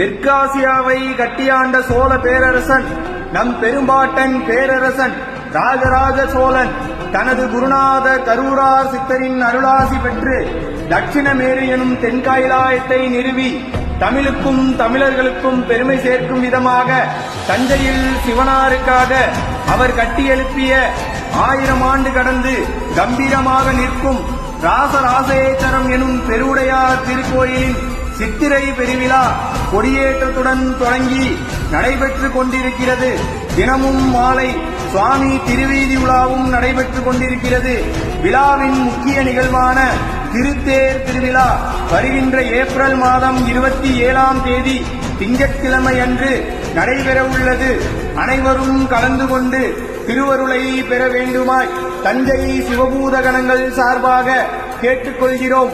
தெற்காசியாவை கட்டியாண்ட சோழ பேரரசன் நம் பெரும்பாட்டன் பேரரசன் ராஜராஜ சோழன் தனது குருநாத கரூரார் சித்தரின் அருளாசி பெற்று தட்சிணமேரு எனும் தென்காயிலாயத்தை நிறுவி தமிழுக்கும் தமிழர்களுக்கும் பெருமை சேர்க்கும் விதமாக தஞ்சையில் சிவனாருக்காக அவர் கட்டியெழுப்பிய 1000 ஆண்டு கடந்து கம்பீரமாக நிற்கும் ராசராசேச்சரம் எனும் பெருவுடையார் திருக்கோயிலின் சித்திரை பெருவிழா கொடியேற்றத்துடன் தொடங்கி நடைபெற்றுக் கொண்டிருக்கிறது. தினமும் மாலை சுவாமி திருவீதி உலாவும் நடைபெற்றுக் கொண்டிருக்கிறது. விழாவின் முக்கிய நிகழ்வான திருத்தேர் திருவிழா வருகின்ற ஏப்ரல் மாதம் 27ஆம் தேதி திங்கட்கிழமை அன்று நடைபெறவுள்ளது. அனைவரும் கலந்து கொண்டு திருவருளை பெற வேண்டுமாய் தஞ்சை சிவபூத கணங்கள் சார்பாக கேட்டுக்கொள்கிறோம்.